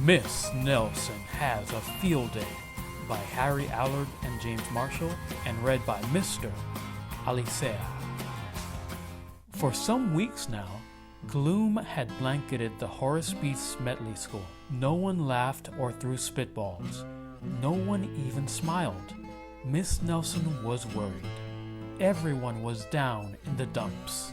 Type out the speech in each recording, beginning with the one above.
Miss Nelson Has a Field Day by Harry Allard and James Marshall and read by Mr. Alicea. For some weeks now, gloom had blanketed the Horace B. Smetley School. No one laughed or threw spitballs. No one even smiled. Miss Nelson was worried. Everyone was down in the dumps.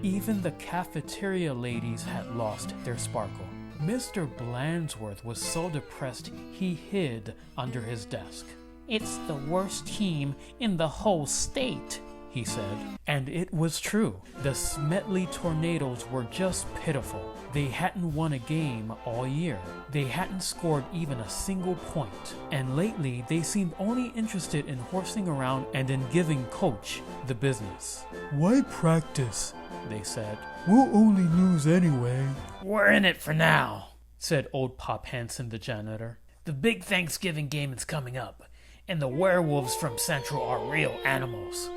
Even the cafeteria ladies had lost their sparkle. Mr. Blandsworth was so depressed he hid under his desk. "It's the worst team in the whole state," he said. And it was true. The Smetley Tornadoes were just pitiful. They hadn't won a game all year. They hadn't scored even a single point. And lately, they seemed only interested in horsing around and in giving Coach the business. "Why practice?" they said. "We'll only lose anyway." "We're in it for now," said old Pop Hansen, the janitor. "The big Thanksgiving game is coming up, and the werewolves from Central are real animals.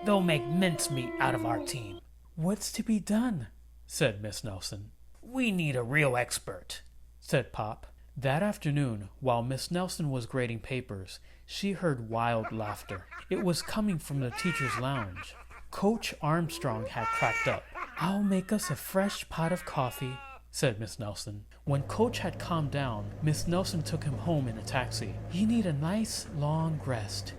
They'll make mincemeat out of our team." "What's to be done?" said Miss Nelson. "We need a real expert," said Pop. That afternoon, while Miss Nelson was grading papers, she heard wild laughter. It was coming from the teacher's lounge. Coach Armstrong had cracked up. "I'll make us a fresh pot of coffee," said Miss Nelson. When Coach had calmed down, Miss Nelson took him home in a taxi. "You need a nice long rest,"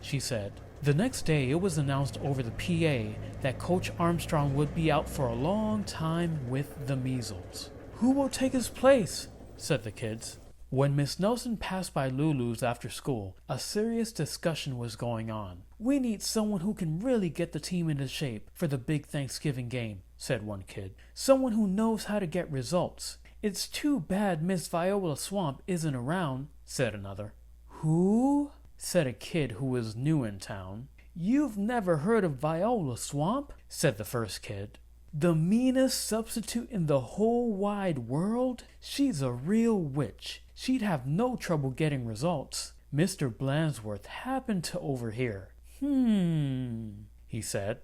she said. The next day, it was announced over the PA that Coach Armstrong would be out for a long time with the measles. "Who will take his place?" said the kids. When Miss Nelson passed by Lulu's after school, a serious discussion was going on. "We need someone who can really get the team into shape for the big Thanksgiving game," said one kid. "Someone who knows how to get results." "It's too bad Miss Viola Swamp isn't around," said another. "Who?" said a kid who was new in town. "You've never heard of Viola Swamp?" said the first kid. "The meanest substitute in the whole wide world? She's a real witch. She'd have no trouble getting results." Mr. Blandsworth happened to overhear. He said.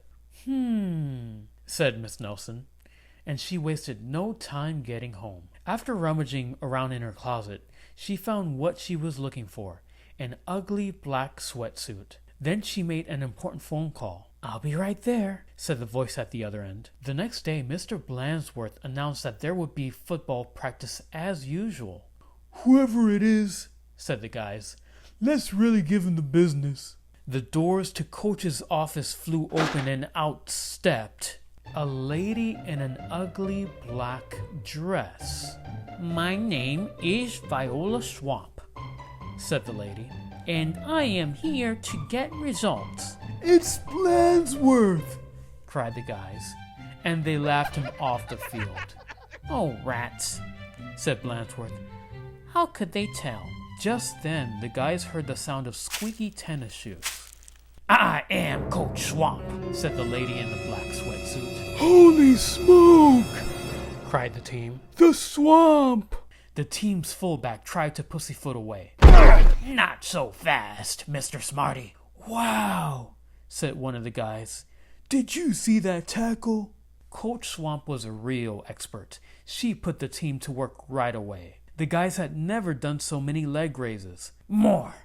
Said Miss Nelson, and she wasted no time getting home. After rummaging around in her closet, she found what she was looking for, an ugly black sweatsuit. Then she made an important phone call. "I'll be right there," said the voice at the other end. The next day, Mr. Blandsworth announced that there would be football practice as usual. "Whoever it is," said the guys, "let's really give him the business." The doors to Coach's office flew open and out stepped a lady in an ugly black dress. "My name is Viola Swamp," said the lady, "and I am here to get results." "It's Blandsworth!" cried the guys, and they laughed him off the field. "Oh, rats," said Blandsworth. "How could they tell?" Just then, the guys heard the sound of squeaky tennis shoes. "I am Coach Swamp," said the lady in the black sweatsuit. "Holy smoke!" cried the team. "The swamp!" The team's fullback tried to pussyfoot away. "Not so fast, Mr. Smarty." "Wow," said one of the guys. "Did you see that tackle?" Coach Swamp was a real expert. She put the team to work right away. The guys had never done so many leg raises. "More,"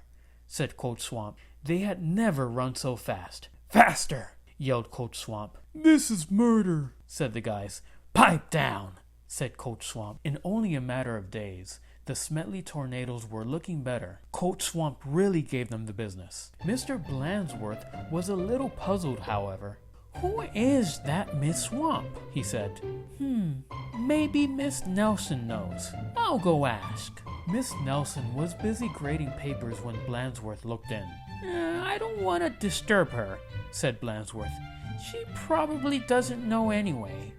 said Coach Swamp. They had never run so fast. "Faster," yelled Coach Swamp. "This is murder," said the guys. "Pipe down," said Coach Swamp. In only a matter of days, the Smetley Tornadoes were looking better. Coach Swamp really gave them the business. Mr. Blandsworth was a little puzzled, however. "Who is that Miss Swamp?" he said. Maybe Miss Nelson knows. I'll go ask." Miss Nelson was busy grading papers when Blandsworth looked in. "I don't want to disturb her," said Blandsworth. "She probably doesn't know anyway."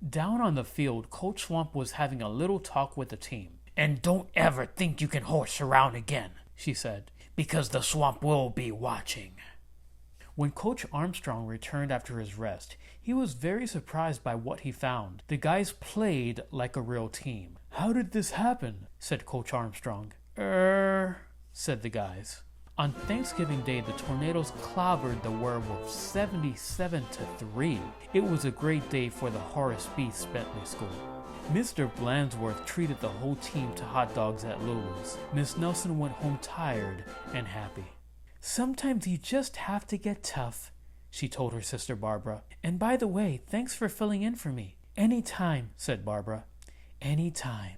Down on the field, Coach Swamp was having a little talk with the team. "And don't ever think you can horse around again," she said, "because the swamp will be watching." When Coach Armstrong returned after his rest, he was very surprised by what he found. The guys played like a real team. "How did this happen?" said Coach Armstrong. Said the guys. On Thanksgiving Day, the tornadoes clobbered the werewolves 77-3. It was a great day for the Horace B. Bentley School. Mr. Blandsworth treated the whole team to hot dogs at Lulu's. Miss Nelson went home tired and happy. "Sometimes you just have to get tough," she told her sister Barbara. "And by the way, thanks for filling in for me." "Anytime," said Barbara. "Anytime."